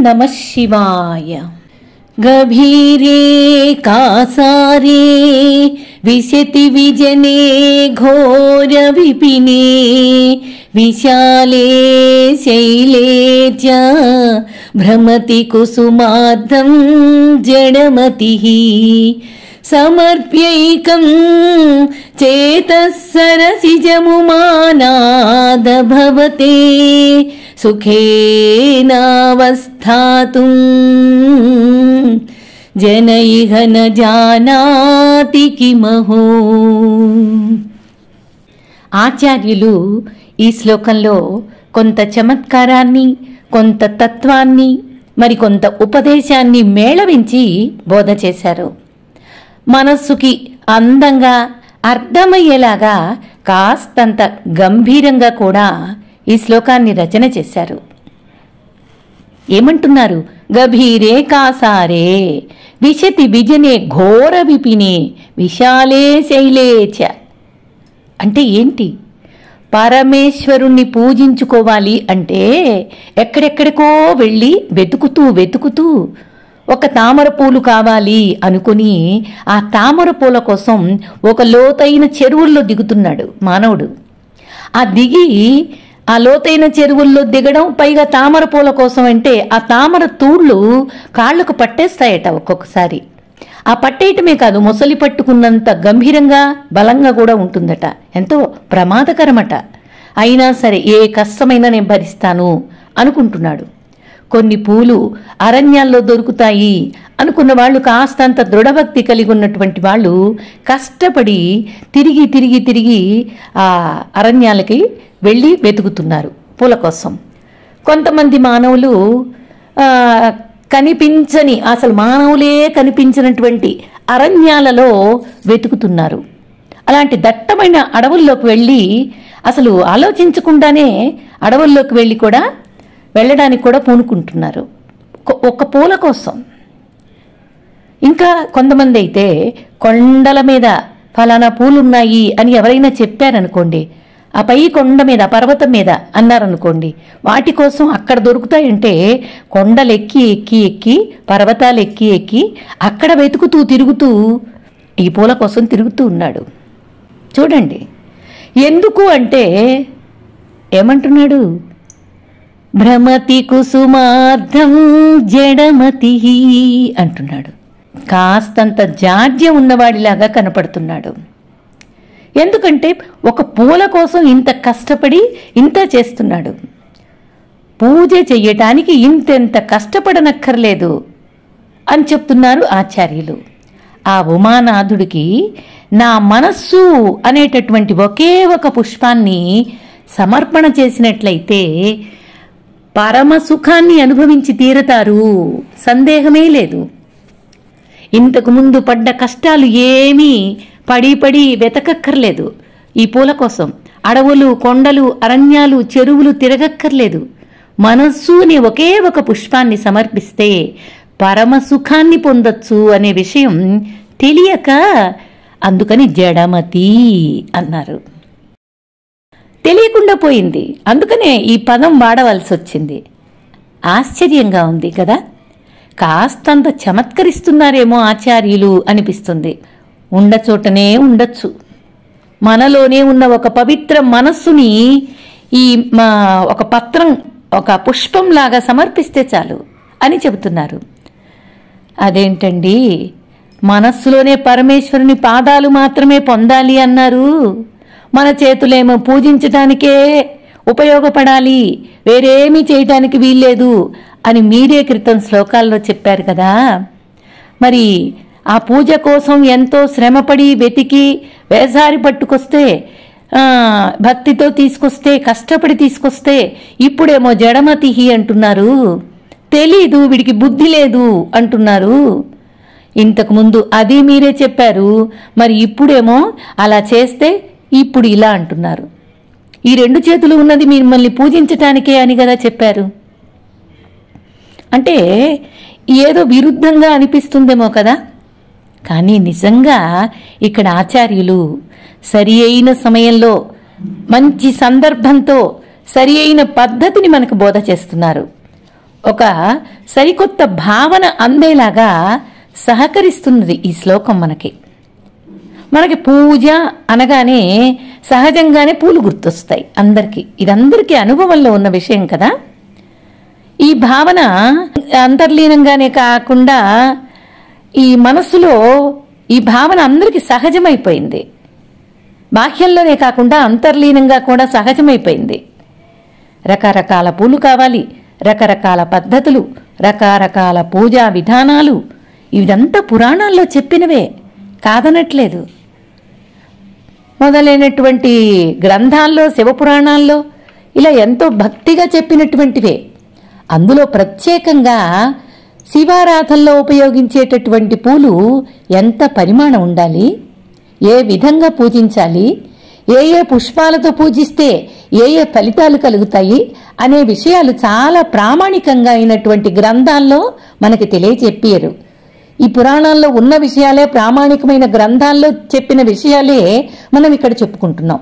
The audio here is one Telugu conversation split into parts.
నమః శివాయ. గభీరే కాసారే విశతి విజనే ఘోర విపినే విశాలే శైలే చ భ్రమతి కుసుమార్ధం జడమతిః సమర్ప్యైకం చేతః సరసిజముమానాద భవతే సుఖేనావస్థాతుం జన ఇహ న జానాతి కిమహో. ఆచార్యులు ఈ శ్లోకంలో కొంత చమత్కారాన్ని, కొంత తత్వాన్ని, మరికొంత ఉపదేశాన్ని మేళవించి బోధ చేశారు. మనస్సుకి అందంగా అర్థమయ్యేలాగా కాస్తంత గంభీరంగా కూడా ఈ శ్లోకాన్ని రచన చేశారు. ఏమంటున్నారు? గభీరే కాసారే విశతి విజనే ఘోర విపినే విశాలే శైలేచ. అంటే ఏంటి? పరమేశ్వరుణ్ణి పూజించుకోవాలి అంటే ఎక్కడెక్కడికో వెళ్ళి వెతుకుతూ ఒక తామర పూలు కావాలి అనుకుని ఆ తామర పూల కోసం ఒక లోతైన చెరువుల్లో దిగుతున్నాడు మానవుడు. ఆ దిగి ఆ లోతైన చెరువుల్లో దిగడం, పైగా తామర పూల కోసం అంటే ఆ తామర తూళ్ళు కాళ్లకు పట్టేస్తాయట ఒక్కొక్కసారి. ఆ పట్టేయటమే కాదు, మొసలి పట్టుకున్నంత గంభీరంగా బలంగా కూడా ఉంటుందట. ఎంతో ప్రమాదకరమట. అయినా సరే ఏ కష్టమైనా నేను భరిస్తాను అనుకుంటున్నాడు. కొన్ని పూలు అరణ్యాల్లో దొరుకుతాయి అనుకున్న వాళ్ళు, కాస్తంత దృఢభక్తి కలిగి ఉన్నటువంటి వాళ్ళు కష్టపడి తిరిగి ఆ అరణ్యాలకి వెళ్ళి వెతుకుతున్నారు పూల కోసం. కొంతమంది మానవులు కనిపించని, అసలు మానవులే కనిపించినటువంటి అరణ్యాలలో వెతుకుతున్నారు. అలాంటి దట్టమైన అడవుల్లోకి వెళ్ళి అసలు ఆలోచించకుండానే అడవుల్లోకి వెళ్ళి కూడా వెళ్ళడానికి కూడా పూనుకుంటున్నారు ఒక పూల కోసం. ఇంకా కొంతమంది అయితే కొండల మీద ఫలానా పూలున్నాయి అని ఎవరైనా చెప్పారనుకోండి, ఆ పై కొండ మీద, పర్వతం మీద అన్నారనుకోండి, వాటి కోసం అక్కడ దొరుకుతాయంటే కొండలు ఎక్కి పర్వతాలు ఎక్కి అక్కడ తిరుగుతూ ఈ పూల కోసం తిరుగుతూ ఉన్నాడు. చూడండి, ఎందుకు అంటే ఏమంటున్నాడు? భ్రమతి కుసుమార్ధం జడమతిః అంటున్నాడు. కాస్తంత జాడ్యం ఉన్నవాడిలాగా కనపడుతున్నాడు. ఎందుకంటే ఒక పూల కోసం ఇంత కష్టపడి ఇంత చేస్తున్నాడు. పూజ చెయ్యటానికి ఇంతెంత కష్టపడనక్కర్లేదు అని చెప్తున్నారు ఆచార్యులు. ఆ ఉమానాథుడికి నా మనస్సు అనేటటువంటి ఒకే ఒక పుష్పాన్ని సమర్పణ చేసినట్లయితే పరమ సుఖాన్ని అనుభవించి తీరతారు, సందేహమే లేదు. ఇంతకు ముందు పడ్డ కష్టాలు ఏమీ పడి వెతకక్కర్లేదు. ఈ పూల కోసం అడవులు, కొండలు, అరణ్యాలు, చెరువులు తిరగక్కర్లేదు. మనస్సు అనే ఒకే ఒక పుష్పాన్ని సమర్పిస్తే పరమ సుఖాన్ని పొందొచ్చు అనే విషయం తెలియక అందుకని జడమతి అన్నారు. తెలియకుండా పోయింది, అందుకనే ఈ పదం వాడవలసి వచ్చింది. ఆశ్చర్యంగా ఉంది కదా. కాస్తంత చమత్కరిస్తున్నారేమో ఆచార్యులు అనిపిస్తుంది. ఉండచోటనే ఉండొచ్చు. మనలోనే ఉన్న ఒక పవిత్ర మనస్సుని ఈ ఒక పత్రం, ఒక పుష్పంలాగా సమర్పిస్తే చాలు అని చెబుతున్నారు. అదేంటండి, మనస్సులోనే పరమేశ్వరుని పాదాలు మాత్రమే పొందాలి అన్నారు. మన చేతులేమో పూజించటానికే ఉపయోగపడాలి, వేరేమీ చేయటానికి వీల్లేదు అని మీరే క్రితం శ్లోకాల్లో చెప్పారు కదా. మరి ఆ పూజ కోసం ఎంతో శ్రమపడి వెతికి వేసారి పట్టుకొస్తే, భక్తితో తీసుకొస్తే, కష్టపడి తీసుకొస్తే ఇప్పుడేమో జడమతిః అంటున్నారు. తెలీదు, వీడికి బుద్ధి లేదు అంటున్నారు. ఇంతకుముందు అది మీరే చెప్పారు, మరి ఇప్పుడేమో అలా చేస్తే ఇప్పుడు ఇలా అంటున్నారు. ఈ రెండు చేతులు ఉన్నది మిమ్మల్ని పూజించటానికే అని కదా చెప్పారు. అంటే ఏదో విరుద్ధంగా అనిపిస్తుందేమో కదా. కానీ నిజంగా ఇక్కడ ఆచార్యులు సరి అయిన సమయంలో, మంచి సందర్భంతో సరి అయిన పద్ధతిని మనకు బోధ చేస్తున్నారు. ఒక సరికొత్త భావన అందేలాగా సహకరిస్తున్నది ఈ శ్లోకం. మనకి పూజ అనగానే సహజంగానే పూలు గుర్తొస్తాయి అందరికీ. ఇదందరికీ అనుభవంలో ఉన్న విషయం కదా. ఈ భావన అంతర్లీనంగానే కాకుండా ఈ మనసులో ఈ భావన అందరికీ సహజమైపోయింది. బాహ్యంలోనే కాకుండా అంతర్లీనంగా కూడా సహజమైపోయింది. రకరకాల పూలు కావాలి, రకరకాల పద్ధతులు, రకరకాల పూజా విధానాలు, ఇదంతా పురాణాల్లో చెప్పినవే, కాదనట్లేదు. మొదలైనటువంటి గ్రంథాల్లో, శివపురాణాల్లో ఇలా ఎంతో భక్తిగా చెప్పినటువంటివే. అందులో ప్రత్యేకంగా శివారాధనలో ఉపయోగించేటటువంటి పూలు ఎంత పరిమాణం ఉండాలి, ఏ విధంగా పూజించాలి, ఏ ఏ పుష్పాలతో పూజిస్తే ఏ ఏ ఫలితాలు కలుగుతాయి అనే విషయాలు చాలా ప్రామాణికంగా అయినటువంటి గ్రంథాల్లో మనకి తెలియచెప్పారు. ఈ పురాణాల్లో ఉన్న విషయాలే, ప్రామాణికమైన గ్రంథాల్లో చెప్పిన విషయాలే మనం ఇక్కడ చెప్పుకుంటున్నాం.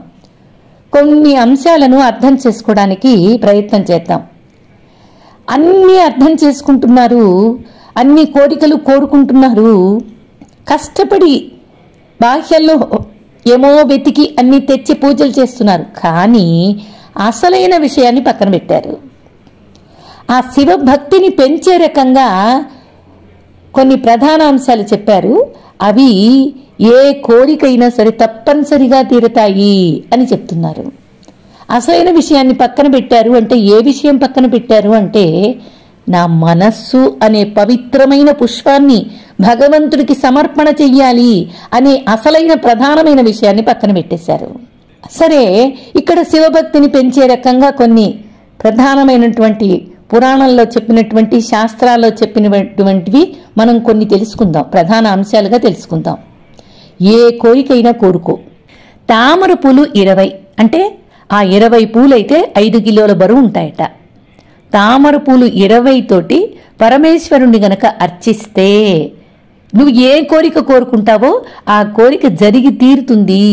కొన్ని అంశాలను అర్థం చేసుకోవడానికి ప్రయత్నం చేద్దాం. అన్నీ అర్థం చేసుకుంటున్నారు, అన్ని కోరికలు కోరుకుంటున్నారు, కష్టపడి బాహ్యంలో ఏమో వెతికి అన్ని తెచ్చి పూజలు చేస్తున్నారు. కానీ అసలైన విషయాన్ని పక్కన పెట్టారు. ఆ శివభక్తిని పెంచే రకంగా కొన్ని ప్రధాన అంశాలు చెప్పారు. అవి ఏ కోరికైనా సరే తప్పనిసరిగా తీరుతాయి అని చెప్తున్నారు. అసలైన విషయాన్ని పక్కన పెట్టారు అంటే ఏ విషయం పక్కన పెట్టారు అంటే, నా మనస్సు అనే పవిత్రమైన పుష్పాన్ని భగవంతుడికి సమర్పణ చెయ్యాలి అనే అసలైన ప్రధానమైన విషయాన్ని పక్కన పెట్టేశారు. సరే, ఇక్కడ శివభక్తిని పెంచే రకంగా కొన్ని ప్రధానమైనటువంటి పురాణంలో చెప్పినటువంటి, శాస్త్రాల్లో చెప్పినటువంటివి మనం కొన్ని తెలుసుకుందాం, ప్రధాన అంశాలుగా తెలుసుకుందాం. ఏ కోరికైనా కోరుకో. తామర పూలు 20 అంటే ఆ 20 పూలైతే 5 కిలోల బరువు ఉంటాయట. తామర పూలు 20 తోటి పరమేశ్వరుణ్ణి గనక అర్చిస్తే నువ్వు ఏ కోరిక కోరుకుంటావో ఆ కోరిక జరిగి తీరుతుంది.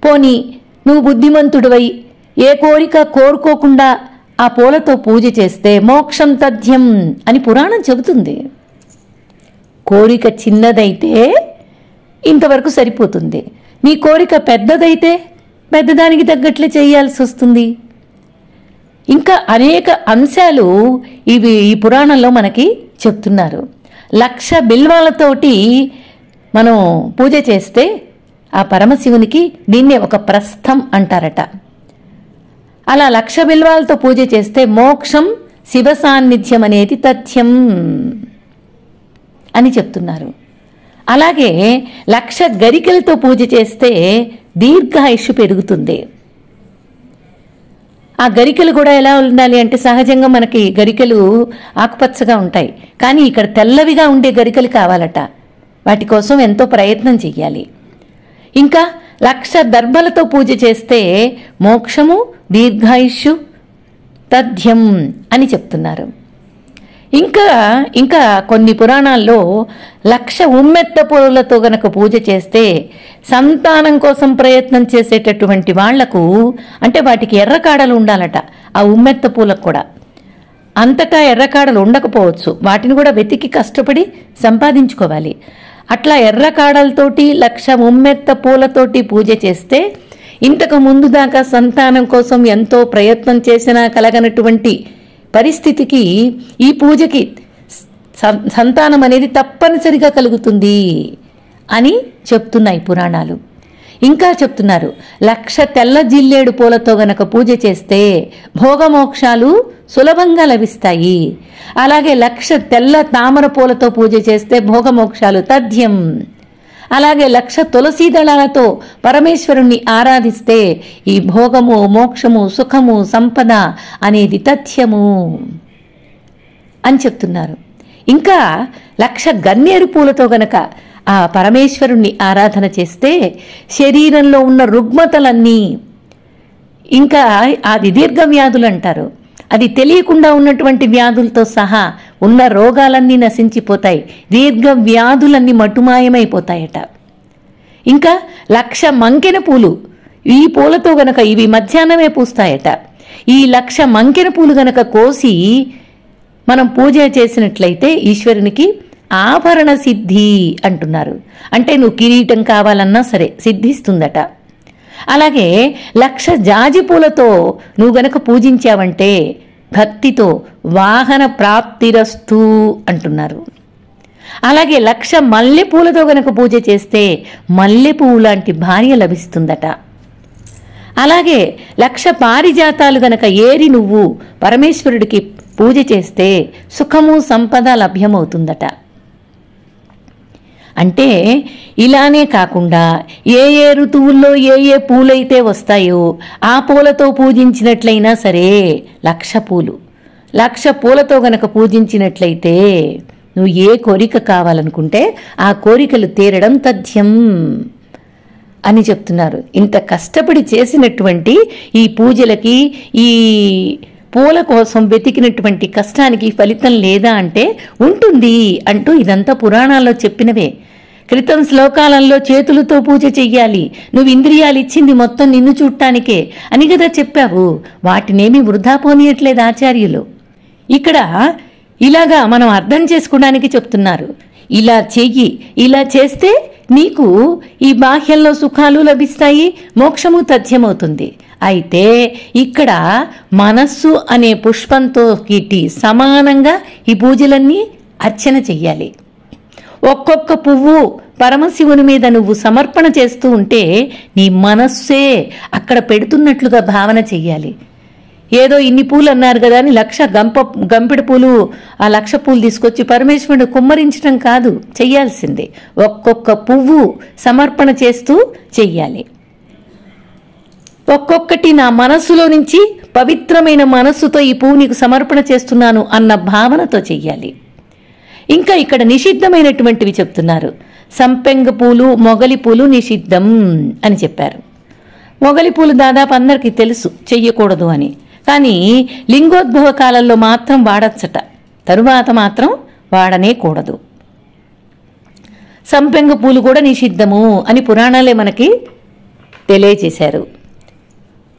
పోనీ నువ్వు బుద్ధిమంతుడివై ఏ కోరిక కోరుకోకుండా ఆ పూలతో పూజ చేస్తే మోక్షం తథ్యం అని పురాణం చెబుతుంది. కోరిక చిన్నదైతే ఇంతవరకు సరిపోతుంది. నీ కోరిక పెద్దదైతే పెద్దదానికి తగ్గట్లే చేయాల్సి వస్తుంది. ఇంకా అనేక అంశాలు ఇవి ఈ పురాణంలో మనకి చెప్తున్నారు. 1,00,000 బిల్వాలతోటి మనం పూజ చేస్తే ఆ పరమశివునికి దీన్నే ఒక ప్రస్థం అంటారట. అలా 1,00,000 బిల్వాలతో పూజ చేస్తే మోక్షం, శివ సాన్నిధ్యం అనేది తథ్యం అని చెప్తున్నారు. అలాగే 1,00,000 గరికలతో పూజ చేస్తే దీర్ఘాయుష్షు పెరుగుతుంది. ఆ గరికలు కూడా ఎలా ఉండాలి అంటే, సహజంగా మనకి గరికలు ఆకుపచ్చగా ఉంటాయి, కానీ ఇక్కడ తెల్లవిగా ఉండే గరికలు కావాలట. వాటి కోసం ఎంతో ప్రయత్నం చెయ్యాలి. ఇంకా 1,00,000 దర్భలతో పూజ చేస్తే మోక్షము, దీర్ఘాయుష్షు తథ్యం అని చెప్తున్నారు. ఇంకా కొన్ని పురాణాల్లో 1,00,000 ఉమ్మెత్త పూలతో గనక పూజ చేస్తే సంతానం కోసం ప్రయత్నం చేసేటటువంటి వాళ్లకు, అంటే వాటికి ఎర్రకాడలు ఉండాలట. ఆ ఉమ్మెత్త పూలకు కూడా అంతటా ఎర్రకాడలు ఉండకపోవచ్చు, వాటిని కూడా వెతికి కష్టపడి సంపాదించుకోవాలి. అట్లా ఎర్రకాడలతోటి 1,00,000 ఉమ్మెత్త పూలతోటి పూజ చేస్తే ఇంతకు ముందు దాకా సంతానం కోసం ఎంతో ప్రయత్నం చేసినా కలగనటువంటి పరిస్థితికి ఈ పూజకి సంతానం అనేది తప్పనిసరిగా కలుగుతుంది అని చెప్తున్నాయి పురాణాలు. ఇంకా చెప్తున్నారు, 1,00,000 తెల్ల జిల్లేడు పూలతో గనక పూజ చేస్తే భోగమోక్షాలు సులభంగా లభిస్తాయి. అలాగే 1,00,000 తెల్ల తామర పూలతో పూజ చేస్తే భోగమోక్షాలు తథ్యం. అలాగే 1,00,000 తులసీ దళాలతో పరమేశ్వరుణ్ణి ఆరాధిస్తే ఈ భోగము, మోక్షము, సుఖము, సంపద అనేది తథ్యము అని చెప్తున్నారు. ఇంకా 1,00,000 గన్నేరు పూలతో గనక ఆ పరమేశ్వరుణ్ణి ఆరాధన చేస్తే శరీరంలో ఉన్న రుగ్మతలన్నీ, ఇంకా అది దీర్ఘ వ్యాధులు అంటారు, అది తెలియకుండా ఉన్నటువంటి వ్యాధులతో సహా ఉన్న రోగాలన్నీ నశించిపోతాయి, దీర్ఘ వ్యాధులన్నీ మటుమాయమైపోతాయట. ఇంకా 1,00,000 మంకెన పూలు, ఈ పూలతో గనక, ఇవి మధ్యాహ్నమే పూస్తాయట, ఈ 1,00,000 మంకెన పూలు గనక కోసి మనం పూజ చేసినట్లయితే ఈశ్వరునికి ఆభరణ సిద్ధి అంటున్నారు. అంటే నువ్వు కిరీటం కావాలన్నా సరే సిద్ధిస్తుందట. అలాగే 1,00,000 జాజి పూలతో నువ్వు గనక పూజించావంటే భక్తితో వాహన ప్రాప్తిరస్తు అంటున్నారు. అలాగే 1,00,000 మల్లెపూలతో గనక పూజ చేస్తే మల్లెపూలు లాంటి భార్య లభిస్తుందట. అలాగే 1,00,000 పారిజాతాలు గనక ఏరి నువ్వు పరమేశ్వరుడికి పూజ చేస్తే సుఖము సంపద లభ్యమవుతుందట. అంటే ఇలానే కాకుండా ఏ ఏ ఋతువుల్లో ఏ ఏ పూలైతే వస్తాయో ఆ పూలతో పూజించినట్లయినా సరే 1,00,000 పూలు 1,00,000 పూలతో గనక పూజించినట్లయితే నువ్వు ఏ కోరిక కావాలనుకుంటే ఆ కోరికలు తీరడం తథ్యం అని చెప్తున్నారు. ఇంత కష్టపడి చేసినటువంటి ఈ పూజలకి, ఈ పూల కోసం వెతికినటువంటి కష్టానికి ఫలితం లేదా అంటే ఉంటుంది అంటూ ఇదంతా పురాణాల్లో చెప్పినవే. క్రితం శ్లోకాలలో చేతులతో పూజ చెయ్యాలి, నువ్వు ఇంద్రియాలు ఇచ్చింది మొత్తం నిన్ను చూడటానికే అని కదా చెప్పావు. వాటినేమీ వృధా పోనీయట్లేదు ఆచార్యులు. ఇక్కడ ఇలాగా మనం అర్థం చేసుకోవడానికి చెప్తున్నారు. ఇలా చెయ్యి, ఇలా చేస్తే నీకు ఈ బాహ్యంలో సుఖాలు లభిస్తాయి, మోక్షము తథ్యమవుతుంది. అయితే ఇక్కడ మనస్సు అనే పుష్పంతో కీటి సమానంగా ఈ పూజలన్నీ అర్చన చెయ్యాలి. ఒక్కొక్క పువ్వు పరమశివుని మీద నువ్వు సమర్పణ చేస్తూ ఉంటే నీ మనస్సే అక్కడ పెడుతున్నట్లుగా భావన చెయ్యాలి. ఏదో ఇన్ని పూలు అన్నారు కదా అని 1,00,000 గంపెడు పూలు, ఆ 1,00,000 పూలు తీసుకొచ్చి పరమేశ్వరుడు కుమ్మరించడం కాదు చెయ్యాల్సిందే. ఒక్కొక్క పువ్వు సమర్పణ చేస్తూ చెయ్యాలి. ఒక్కొక్కటి నా మనస్సులో నుంచి పవిత్రమైన మనస్సుతో ఈ పువ్వు నీకు సమర్పణ చేస్తున్నాను అన్న భావనతో చెయ్యాలి. ఇంకా ఇక్కడ నిషిద్ధమైనటువంటివి చెప్తున్నారు. సంపెంగ పూలు, మొగలి పూలు నిషిద్ధం అని చెప్పారు. మొగలి పూలు దాదాపు అందరికీ తెలుసు చెయ్యకూడదు అని. కానీ లింగోద్భవ కాలంలో మాత్రం వాడచ్చట, తరువాత మాత్రం వాడనే కూడదు. సంపెంగ పూలు కూడా నిషిద్ధము అని పురాణాలే మనకి తెలియజేశారు.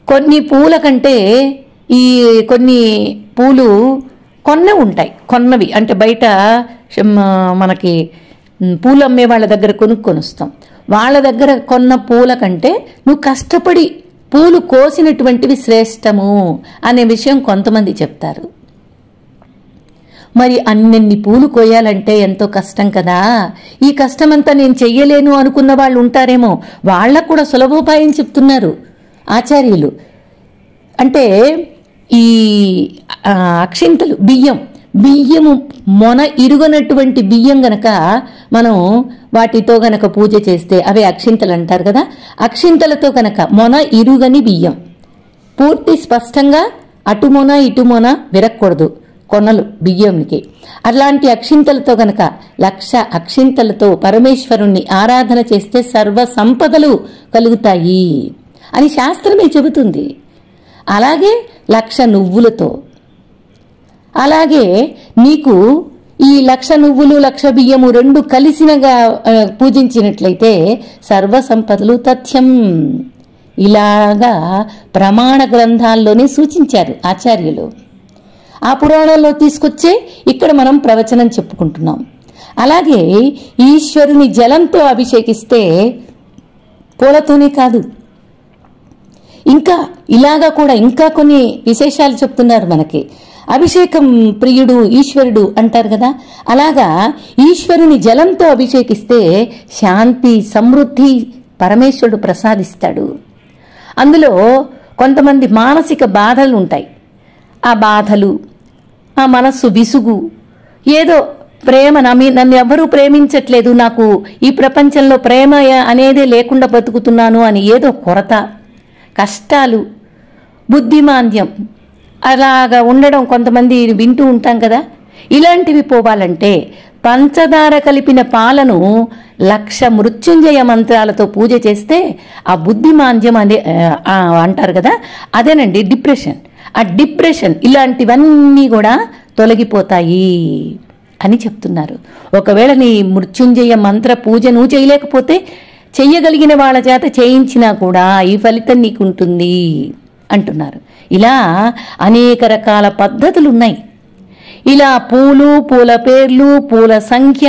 కొన్ని పూల కంటే ఈ కొన్ని పూలు ఉంటాయి, కొన్నవి అంటే బయట మనకి పూలు అమ్మే వాళ్ళ దగ్గర కొనుక్కొని వస్తాం. వాళ్ళ దగ్గర కొన్న పూల కంటే నువ్వు కష్టపడి పూలు కోసినటువంటివి శ్రేష్టము అనే విషయం కొంతమంది చెప్తారు. మరి అన్నెన్ని పూలు కోయాలంటే ఎంతో కష్టం కదా. ఈ కష్టమంతా నేను చెయ్యలేను అనుకున్న వాళ్ళు ఉంటారేమో, వాళ్ళకు కూడా సులభోపాయం చెప్తున్నారు ఆచార్యులు. అంటే ఈ అక్షింతలు, బియ్యము మొన ఇరుగనటువంటి బియ్యం గనక మనం వాటితో గనక పూజ చేస్తే అవే అక్షింతలు అంటారు కదా. అక్షింతలతో గనక మొన ఇరుగని బియ్యం పూర్తి స్పష్టంగా అటు మొన ఇటు మొన విరక్కూడదు కొనలు బియ్యంకి. అలాంటి అక్షింతలతో గనక 1,00,000 అక్షింతలతో పరమేశ్వరుణ్ణి ఆరాధన చేస్తే సర్వ సంపదలు కలుగుతాయి అని శాస్త్రమే చెబుతుంది. అలాగే 1,00,000 నువ్వులతో, అలాగే నీకు ఈ 1,00,000 నువ్వులు 1,00,000 బియ్యము రెండు కలిసినగా పూజించినట్లయితే సర్వ సంపదలు తథ్యం. ఇలాగా ప్రమాణ గ్రంథాల్లోనే సూచించారు ఆచార్యులు. ఆ పురాణాల్లో తీసుకొచ్చే ఇక్కడ మనం ప్రవచనం చెప్పుకుంటున్నాం. అలాగే ఈశ్వరుని జలంతో అభిషేకిస్తే పూలతోనే కాదు, ఇంకా ఇలాగా కూడా ఇంకా కొన్ని విశేషాలు చెప్తున్నారు మనకి. అభిషేకం ప్రియుడు ఈశ్వరుడు అంటారు కదా, అలాగా ఈశ్వరుని జలంతో అభిషేకిస్తే శాంతి సమృద్ధి పరమేశ్వరుడు ప్రసాదిస్తాడు. అందులో కొంతమంది మానసిక బాధలు ఉంటాయి. ఆ బాధలు, ఆ మనస్సు విసుగు, ఏదో ప్రేమ నన్ను ఎవరూ ప్రేమించట్లేదు, నాకు ఈ ప్రపంచంలో ప్రేమ అనేదే లేకుండా బతుకుతున్నాను అని ఏదో కొరత, కష్టాలు, బుద్ధిమాంద్యం అలాగా ఉండడం కొంతమంది వింటూ ఉంటాం కదా. ఇలాంటివి పోవాలంటే పంచదార కలిపిన పాలను 1,00,000 మృత్యుంజయ మంత్రాలతో పూజ చేస్తే ఆ బుద్ధిమాంద్యం అనే అంటారు కదా, అదేనండి డిప్రెషన్. ఆ డిప్రెషన్ ఇలాంటివన్నీ కూడా తొలగిపోతాయి అని చెప్తున్నారు. ఒకవేళ నీ మృత్యుంజయ మంత్ర పూజ నువ్వు చేయలేకపోతే చెయ్యగలిగిన వాళ్ళ చేత చేయించినా కూడా ఈ ఫలితం నీకుంటుంది అంటున్నారు. ఇలా అనేక రకాల పద్ధతులు ఉన్నాయి. ఇలా పూలు, పూల పేర్లు, పూల సంఖ్య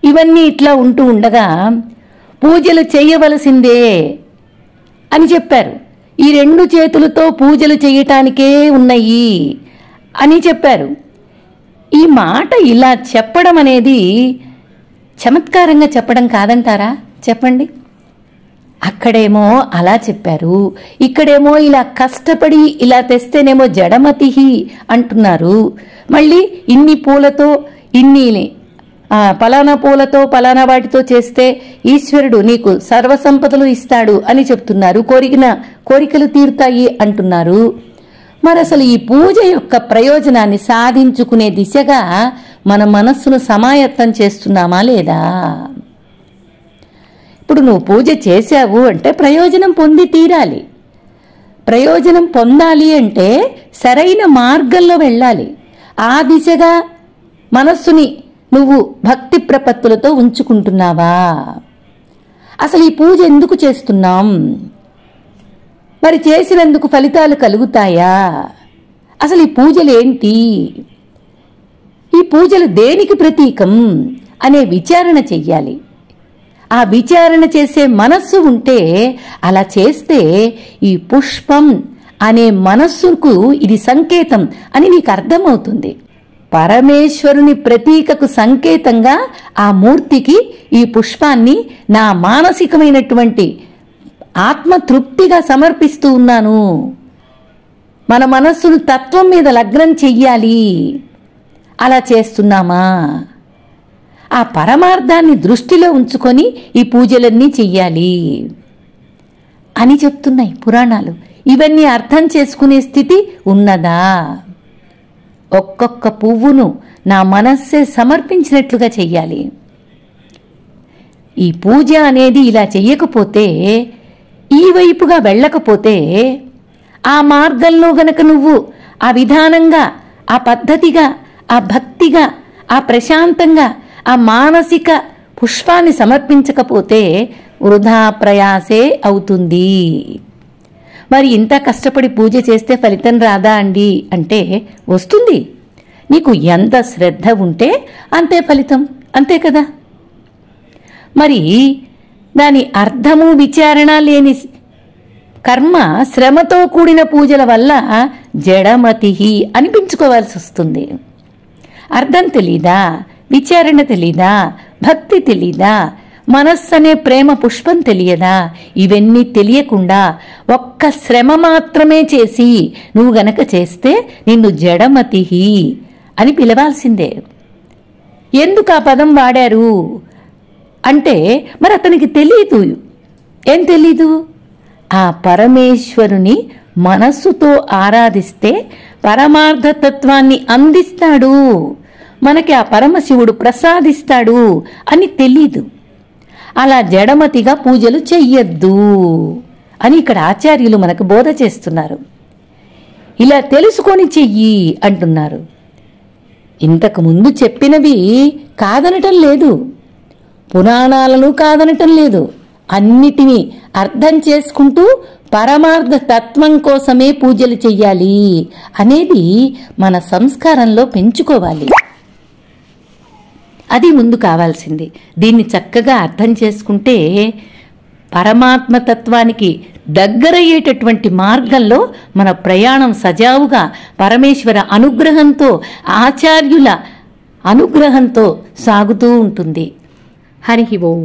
ఇవన్నీ ఇట్లా ఉంటూ ఉండగా పూజలు చేయవలసిందే అని చెప్పారు. ఈ 2 చేతులతో పూజలు చేయటానికే ఉన్నాయి అని చెప్పారు. ఈ మాట ఇలా చెప్పడం అనేది చమత్కారంగా చెప్పడం కాదంటారా? చెప్పండి. అక్కడేమో అలా చెప్పారు, ఇక్కడేమో ఇలా కష్టపడి ఇలా తెస్తేనేమో జడమతిహి అంటున్నారు. మళ్ళీ ఇన్ని పూలతో ఇన్ని పలానా పూలతో పలానా వాటితో చేస్తే ఈశ్వరుడు నీకు సర్వసంపదలు ఇస్తాడు అని చెప్తున్నారు. కోరికలు తీరుతాయి అంటున్నారు. మరి అసలు ఈ పూజ యొక్క ప్రయోజనాన్ని సాధించుకునే దిశగా మన మనస్సును సమాయత్తం చేస్తున్నామా లేదా? ఇప్పుడు నువ్వు పూజ చేశావు అంటే ప్రయోజనం పొంది తీరాలి. ప్రయోజనం పొందాలి అంటే సరైన మార్గంలో వెళ్ళాలి. ఆ దిశగా మనస్సుని నువ్వు భక్తి ప్రపత్తులతో ఉంచుకుంటున్నావా? అసలు ఈ పూజ ఎందుకు చేస్తున్నాం? మరి చేసినందుకు ఫలితాలు కలుగుతాయా? అసలు ఈ పూజలు ఏంటి? ఈ పూజలు దేనికి ప్రతీకం అనే విచారణ చెయ్యాలి. ఆ విచారణ చేసే మనస్సు ఉంటే, అలా చేస్తే ఈ పుష్పం అనే మనస్సుకు ఇది సంకేతం అని నీకు అర్థమవుతుంది. పరమేశ్వరుని ప్రతీకకు సంకేతంగా ఆ మూర్తికి ఈ పుష్పాన్ని నా మానసికమైనటువంటి ఆత్మతృప్తిగా సమర్పిస్తూ ఉన్నాను. మన మనస్సును తత్వం మీద లగ్నం చెయ్యాలి. అలా చేస్తున్నామా? ఆ పరమార్థాన్ని దృష్టిలో ఉంచుకొని ఈ పూజలన్నీ చెయ్యాలి అని చెప్తున్నాయి పురాణాలు. ఇవన్నీ అర్థం చేసుకునే స్థితి ఉన్నదా? ఒక్కొక్క పువ్వును నా మనస్సే సమర్పించినట్లుగా చెయ్యాలి. ఈ పూజ అనేది ఇలా చెయ్యకపోతే, ఈ వైపుగా వెళ్ళకపోతే, ఆ మార్గంలో గనక నువ్వు ఆ విధానంగా, ఆ పద్ధతిగా, ఆ భక్తిగా, ఆ ప్రశాంతంగా, ఆ మానసిక పుష్పాన్ని సమర్పించకపోతే వృధా ప్రయాసే అవుతుంది. మరి ఇంత కష్టపడి పూజ చేస్తే ఫలితం రాదా అండి అంటే వస్తుంది. నీకు ఎంత శ్రద్ధ ఉంటే అంతే ఫలితం, అంతే కదా. మరి దాని అర్థము విచారణ లేని కర్మ శ్రమతో కూడిన పూజల వల్ల జడమతిహి అనిపించుకోవాల్సి వస్తుంది. అర్థం తెలీదా? విచారణ తెలీదా? భక్తి తెలీదా? మనస్సు అనే ప్రేమ పుష్పం తెలియదా? ఇవన్నీ తెలియకుండా ఒక్క శ్రమ మాత్రమే చేసి నువ్వు గనక చేస్తే నిన్ను జడమతిహి అని పిలవాల్సిందే. ఎందుకు ఆ పదం వాడారు అంటే, మరి అతనికి తెలీదు. ఏం తెలీదు? ఆ పరమేశ్వరుని మనస్సుతో ఆరాధిస్తే పరమార్థతత్వాన్ని అందిస్తాడు, మనకి ఆ పరమశివుడు ప్రసాదిస్తాడు అని తెలీదు. అలా జడమతిగా పూజలు చెయ్యొద్దు అని ఇక్కడ ఆచార్యులు మనకు బోధ చేస్తున్నారు. ఇలా తెలుసుకొని చెయ్యి అంటున్నారు. ఇంతకు ముందు చెప్పినవి కాదనటం లేదు, పురాణాలను కాదనటం లేదు. అన్నిటినీ అర్థం చేసుకుంటూ పరమార్థ తత్వం కోసమే పూజలు చెయ్యాలి అనేది మన సంస్కారంలో పెంచుకోవాలి. అది ముందు కావాల్సింది. దీన్ని చక్కగా అర్థం చేసుకుంటే పరమాత్మ తత్వానికి దగ్గరయ్యేటటువంటి మార్గంలో మన ప్రయాణం సజావుగా పరమేశ్వర అనుగ్రహంతో, ఆచార్యుల అనుగ్రహంతో సాగుతూ ఉంటుంది. హరి ఓం.